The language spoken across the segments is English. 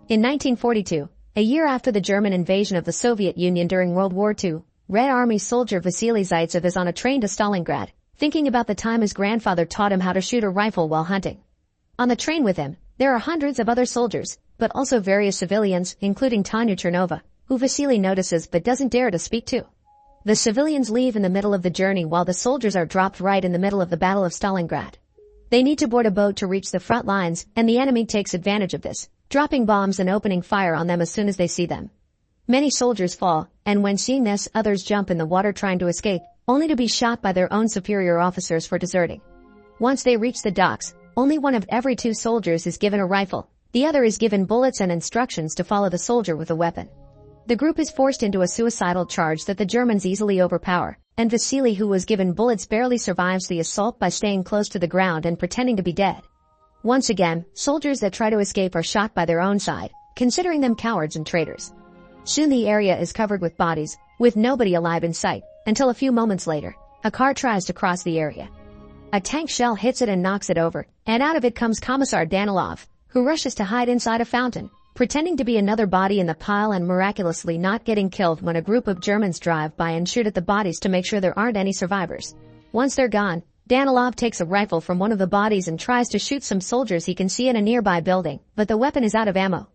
In 1942, a year after the German invasion of the Soviet Union during World War II, Red Army soldier Vasily Zaitsev is on a train to Stalingrad, thinking about the time his grandfather taught him how to shoot a rifle while hunting. On the train with him, there are hundreds of other soldiers, but also various civilians, including Tanya Chernova, who Vasily notices but doesn't dare to speak to. The civilians leave in the middle of the journey while the soldiers are dropped right in the middle of the Battle of Stalingrad. They need to board a boat to reach the front lines, and the enemy takes advantage of this, dropping bombs and opening fire on them as soon as they see them. Many soldiers fall, and when seeing this, others jump in the water trying to escape, only to be shot by their own superior officers for deserting. Once they reach the docks, only one of every 2 soldiers is given a rifle. The other is given bullets and instructions to follow the soldier with a weapon. The group is forced into a suicidal charge that the Germans easily overpower, and Vasily, who was given bullets, barely survives the assault by staying close to the ground and pretending to be dead. Once again, soldiers that try to escape are shot by their own side, considering them cowards and traitors. Soon the area is covered with bodies, with nobody alive in sight, until a few moments later, a car tries to cross the area. A tank shell hits it and knocks it over, and out of it comes Commissar Danilov, who rushes to hide inside a fountain, pretending to be another body in the pile and miraculously not getting killed when a group of Germans drive by and shoot at the bodies to make sure there aren't any survivors. Once they're gone, Danilov takes a rifle from one of the bodies and tries to shoot some soldiers he can see in a nearby building, but the weapon is out of ammo.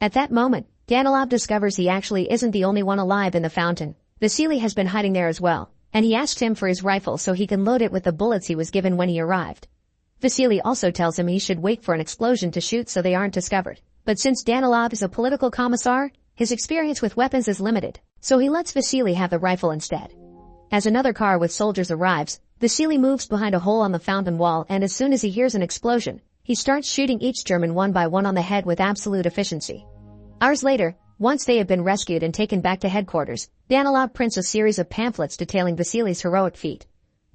At that moment, Danilov discovers he actually isn't the only one alive in the fountain. Vasily has been hiding there as well, and he asks him for his rifle so he can load it with the bullets he was given when he arrived. Vasily also tells him he should wait for an explosion to shoot so they aren't discovered. But since Danilov is a political commissar, his experience with weapons is limited, so he lets Vasily have the rifle instead. As another car with soldiers arrives, Vasily moves behind a hole on the fountain wall, and as soon as he hears an explosion, he starts shooting each German one by one on the head with absolute efficiency. Hours later, once they have been rescued and taken back to headquarters, Danilov prints a series of pamphlets detailing Vasily's heroic feat.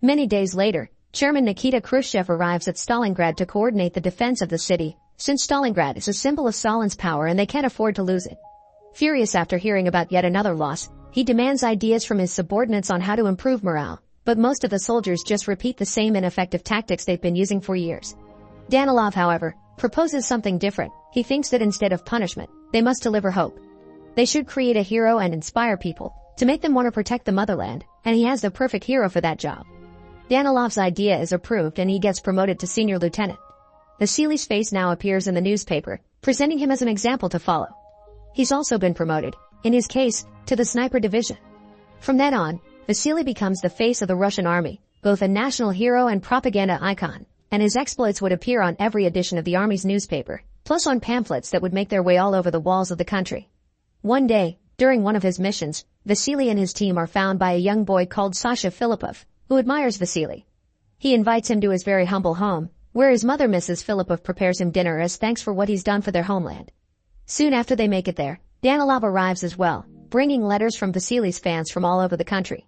Many days later, Chairman Nikita Khrushchev arrives at Stalingrad to coordinate the defense of the city, since Stalingrad is a symbol of Stalin's power and they can't afford to lose it. Furious after hearing about yet another loss, he demands ideas from his subordinates on how to improve morale, but most of the soldiers just repeat the same ineffective tactics they've been using for years. Danilov, however, proposes something different. He thinks that instead of punishment, they must deliver hope. They should create a hero and inspire people to make them want to protect the motherland, and he has the perfect hero for that job. Danilov's idea is approved and he gets promoted to senior lieutenant. Vasily's face now appears in the newspaper, presenting him as an example to follow. He's also been promoted, in his case, to the sniper division. From then on, Vasily becomes the face of the Russian army, both a national hero and propaganda icon, and his exploits would appear on every edition of the army's newspaper, plus on pamphlets that would make their way all over the walls of the country. One day, during one of his missions, Vasily and his team are found by a young boy called Sasha Filippov, who admires Vasily. He invites him to his very humble home, where his mother, Mrs. Filippov, prepares him dinner as thanks for what he's done for their homeland. Soon after they make it there, Danilov arrives as well, bringing letters from Vasily's fans from all over the country.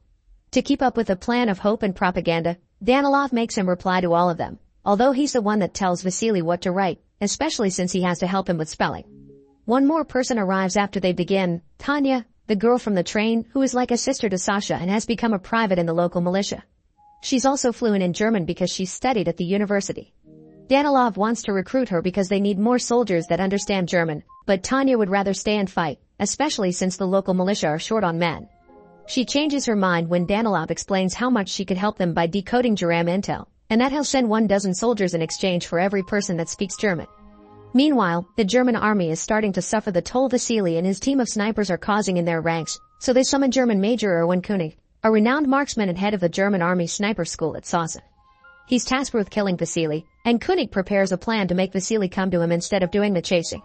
To keep up with the plan of hope and propaganda, Danilov makes him reply to all of them, although he's the one that tells Vasily what to write, especially since he has to help him with spelling. One more person arrives after they begin, Tanya, the girl from the train, who is like a sister to Sasha and has become a private in the local militia. She's also fluent in German because she studied at the university. Danilov wants to recruit her because they need more soldiers that understand German, but Tanya would rather stay and fight, especially since the local militia are short on men. She changes her mind when Danilov explains how much she could help them by decoding Geram intel, and that he'll send 12 soldiers in exchange for every person that speaks German. Meanwhile, the German army is starting to suffer the toll Vasily and his team of snipers are causing in their ranks, so they summon German Major Erwin König, a renowned marksman and head of the German army sniper school at Sassa. He's tasked with killing Vasily, and König prepares a plan to make Vasily come to him instead of doing the chasing.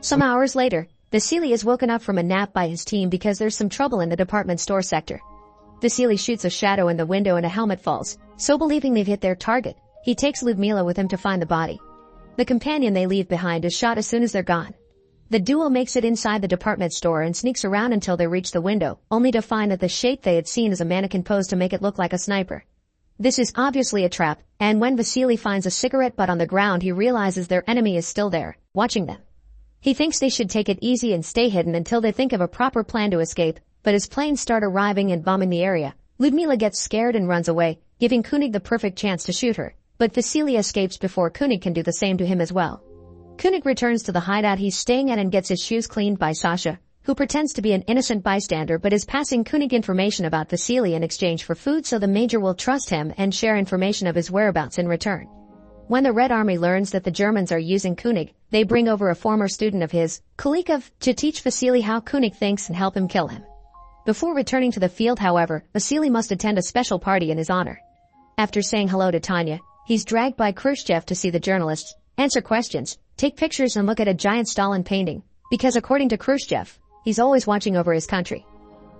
Some hours later, Vasily is woken up from a nap by his team because there's some trouble in the department store sector. Vasily shoots a shadow in the window and a helmet falls, so believing they've hit their target, he takes Ludmila with him to find the body. The companion they leave behind is shot as soon as they're gone. The duo makes it inside the department store and sneaks around until they reach the window, only to find that the shape they had seen is a mannequin posed to make it look like a sniper. This is obviously a trap, and when Vasily finds a cigarette butt on the ground, he realizes their enemy is still there, watching them. He thinks they should take it easy and stay hidden until they think of a proper plan to escape, but as planes start arriving and bombing the area, Ludmila gets scared and runs away, giving König the perfect chance to shoot her, but Vasily escapes before König can do the same to him as well. Koenig returns to the hideout he's staying at and gets his shoes cleaned by Sasha, who pretends to be an innocent bystander but is passing Koenig information about Vasily in exchange for food so the Major will trust him and share information of his whereabouts in return. When the Red Army learns that the Germans are using Koenig, they bring over a former student of his, Kulikov, to teach Vasily how Koenig thinks and help him kill him. Before returning to the field, however, Vasily must attend a special party in his honor. After saying hello to Tanya, he's dragged by Khrushchev to see the journalists, answer questions, take pictures and look at a giant Stalin painting, because according to Khrushchev, he's always watching over his country.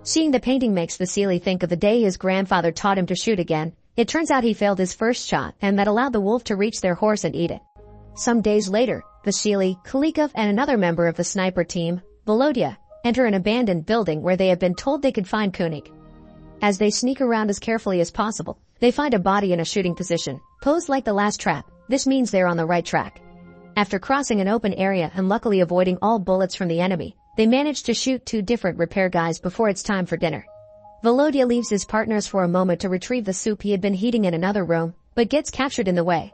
Seeing the painting makes Vasily think of the day his grandfather taught him to shoot again. It turns out he failed his first shot and that allowed the wolf to reach their horse and eat it. Some days later, Vasily, Kulikov, and another member of the sniper team, Volodya, enter an abandoned building where they have been told they could find Koenig. As they sneak around as carefully as possible, they find a body in a shooting position, posed like the last trap. This means they're on the right track. After crossing an open area and luckily avoiding all bullets from the enemy, they manage to shoot 2 different repair guys before it's time for dinner. Volodya leaves his partners for a moment to retrieve the soup he had been heating in another room, but gets captured in the way.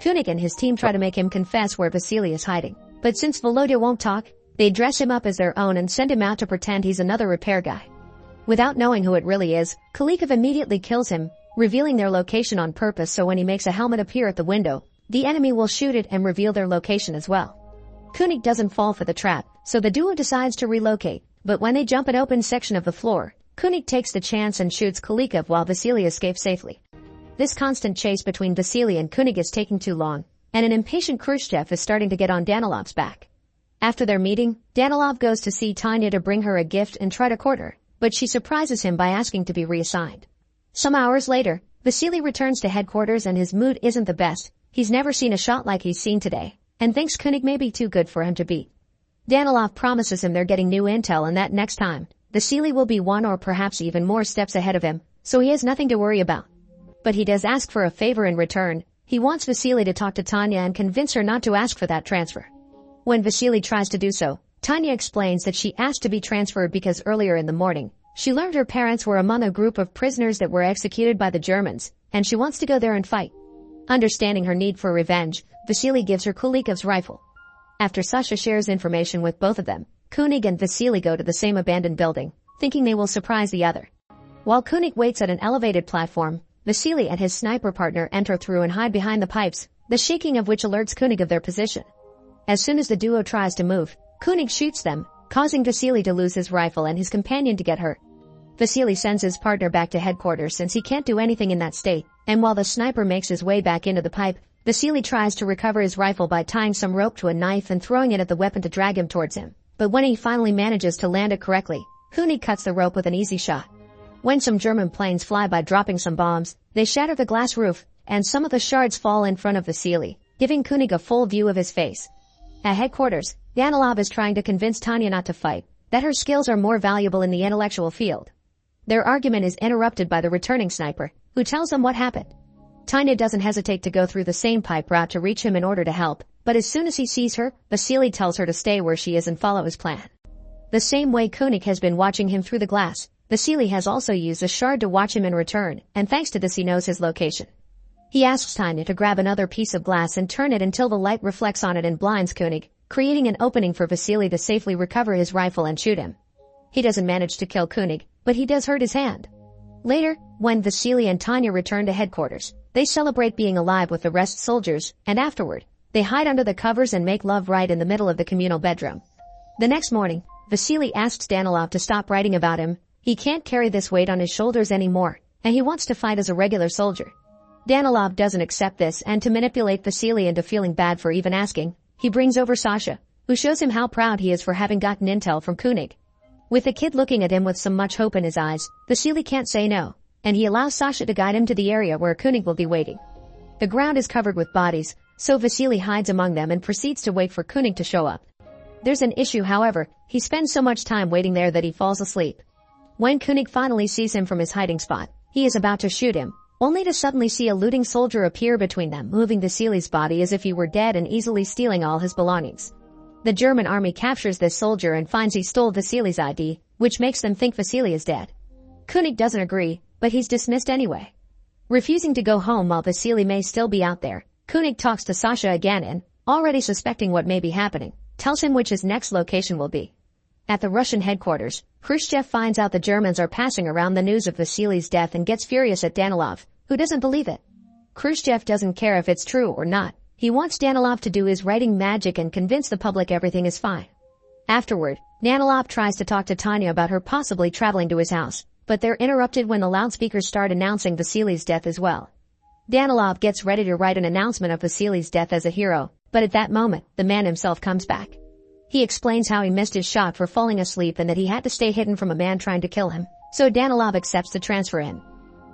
Koenig and his team try to make him confess where Vasily is hiding, but since Volodya won't talk, they dress him up as their own and send him out to pretend he's another repair guy. Without knowing who it really is, Kulikov immediately kills him, revealing their location on purpose so when he makes a helmet appear at the window, the enemy will shoot it and reveal their location as well. Koenig doesn't fall for the trap, so the duo decides to relocate, but when they jump an open section of the floor, Koenig takes the chance and shoots Kulikov while Vasily escapes safely. This constant chase between Vasily and Koenig is taking too long, and an impatient Khrushchev is starting to get on Danilov's back. After their meeting, Danilov goes to see Tanya to bring her a gift and try to court her, but she surprises him by asking to be reassigned. Some hours later, Vasily returns to headquarters and his mood isn't the best. He's never seen a shot like he's seen today, and thinks Koenig may be too good for him to beat. Danilov promises him they're getting new intel and that next time, Vasily will be 1 or perhaps even more steps ahead of him, so he has nothing to worry about. But he does ask for a favor in return. He wants Vasily to talk to Tanya and convince her not to ask for that transfer. When Vasily tries to do so, Tanya explains that she asked to be transferred because earlier in the morning, she learned her parents were among a group of prisoners that were executed by the Germans, and she wants to go there and fight. Understanding her need for revenge, Vasily gives her Kulikov's rifle. After Sasha shares information with both of them, Koenig and Vasily go to the same abandoned building, thinking they will surprise the other. While Koenig waits at an elevated platform, Vasily and his sniper partner enter through and hide behind the pipes, the shaking of which alerts Koenig of their position. As soon as the duo tries to move, Koenig shoots them, causing Vasily to lose his rifle and his companion to get hurt. Vasily sends his partner back to headquarters since he can't do anything in that state, and while the sniper makes his way back into the pipe, Vasily tries to recover his rifle by tying some rope to a knife and throwing it at the weapon to drag him towards him. But when he finally manages to land it correctly, Koenig cuts the rope with an easy shot. When some German planes fly by dropping some bombs, they shatter the glass roof, and some of the shards fall in front of Vasily, giving Koenig a full view of his face. At headquarters, Danilov is trying to convince Tanya not to fight, that her skills are more valuable in the intellectual field. Their argument is interrupted by the returning sniper, who tells them what happened. Tanya doesn't hesitate to go through the same pipe route to reach him in order to help, but as soon as he sees her, Vasily tells her to stay where she is and follow his plan. The same way Koenig has been watching him through the glass, Vasily has also used a shard to watch him in return, and thanks to this he knows his location. He asks Tanya to grab another piece of glass and turn it until the light reflects on it and blinds Koenig, creating an opening for Vasily to safely recover his rifle and shoot him. He doesn't manage to kill Koenig, but he does hurt his hand. Later, when Vasily and Tanya return to headquarters, they celebrate being alive with the rest soldiers, and afterward, they hide under the covers and make love right in the middle of the communal bedroom. The next morning, Vasily asks Danilov to stop writing about him. He can't carry this weight on his shoulders anymore, and he wants to fight as a regular soldier. Danilov doesn't accept this, and to manipulate Vasily into feeling bad for even asking, he brings over Sasha, who shows him how proud he is for having gotten intel from Koenig. With the kid looking at him with so much hope in his eyes, Vasily can't say no, and he allows Sasha to guide him to the area where Koenig will be waiting. The ground is covered with bodies, so Vasily hides among them and proceeds to wait for Koenig to show up. There's an issue, however. He spends so much time waiting there that he falls asleep. When Koenig finally sees him from his hiding spot, he is about to shoot him, only to suddenly see a looting soldier appear between them, moving Vasily's body as if he were dead and easily stealing all his belongings. The German army captures this soldier and finds he stole Vasily's ID, which makes them think Vasily is dead. Koenig doesn't agree, but he's dismissed anyway. Refusing to go home while Vasily may still be out there, Koenig talks to Sasha again and, already suspecting what may be happening, tells him which his next location will be. At the Russian headquarters, Khrushchev finds out the Germans are passing around the news of Vasily's death and gets furious at Danilov, who doesn't believe it. Khrushchev doesn't care if it's true or not. He wants Danilov to do his writing magic and convince the public everything is fine. Afterward, Danilov tries to talk to Tanya about her possibly traveling to his house, but they're interrupted when the loudspeakers start announcing Vasily's death as well. Danilov gets ready to write an announcement of Vasily's death as a hero, but at that moment, the man himself comes back. He explains how he missed his shot for falling asleep and that he had to stay hidden from a man trying to kill him, so Danilov accepts the transfer in.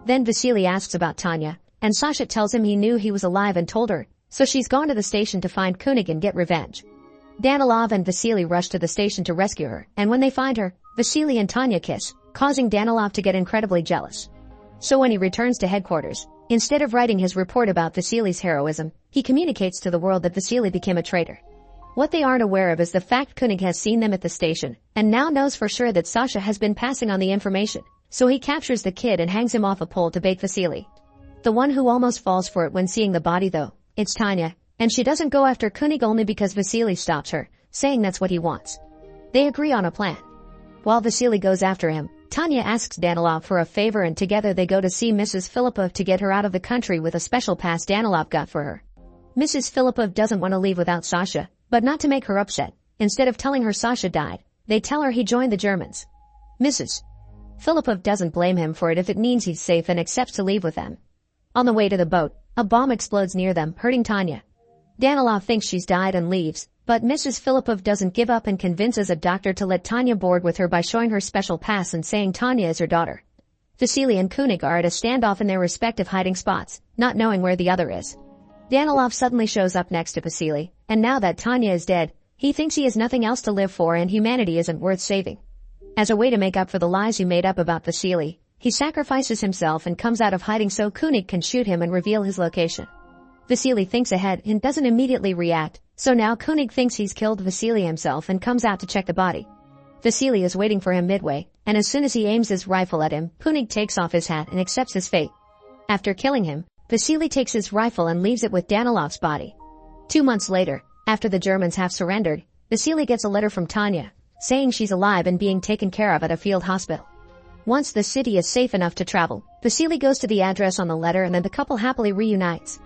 Then Vasily asks about Tanya, and Sasha tells him he knew he was alive and told her, so she's gone to the station to find Kunig and get revenge. Danilov and Vasily rush to the station to rescue her, and when they find her, Vasily and Tanya kiss, causing Danilov to get incredibly jealous. So when he returns to headquarters, instead of writing his report about Vasily's heroism, he communicates to the world that Vasily became a traitor. What they aren't aware of is the fact Kunig has seen them at the station, and now knows for sure that Sasha has been passing on the information, so he captures the kid and hangs him off a pole to bait Vasily. The one who almost falls for it when seeing the body though, it's Tanya, and she doesn't go after Kunig only because Vasily stops her, saying that's what he wants. They agree on a plan. While Vasily goes after him, Tanya asks Danilov for a favor and together they go to see Mrs. Filippov to get her out of the country with a special pass Danilov got for her. Mrs. Filippov doesn't want to leave without Sasha, but not to make her upset. Instead of telling her Sasha died, they tell her he joined the Germans. Mrs. Filippov doesn't blame him for it if it means he's safe and accepts to leave with them. On the way to the boat, a bomb explodes near them, hurting Tanya. Danilov thinks she's died and leaves, but Mrs. Filippov doesn't give up and convinces a doctor to let Tanya board with her by showing her special pass and saying Tanya is her daughter. Vasily and Kunig are at a standoff in their respective hiding spots, not knowing where the other is. Danilov suddenly shows up next to Vasily, and now that Tanya is dead, he thinks he has nothing else to live for and humanity isn't worth saving. As a way to make up for the lies he made up about Vasily, he sacrifices himself and comes out of hiding so Kunig can shoot him and reveal his location. Vasily thinks ahead and doesn't immediately react, so now Kunig thinks he's killed Vasily himself and comes out to check the body. Vasily is waiting for him midway, and as soon as he aims his rifle at him, Kunig takes off his hat and accepts his fate. After killing him, Vasily takes his rifle and leaves it with Danilov's body. 2 months later, after the Germans have surrendered, Vasily gets a letter from Tanya, saying she's alive and being taken care of at a field hospital. Once the city is safe enough to travel, Vasily goes to the address on the letter and then the couple happily reunites.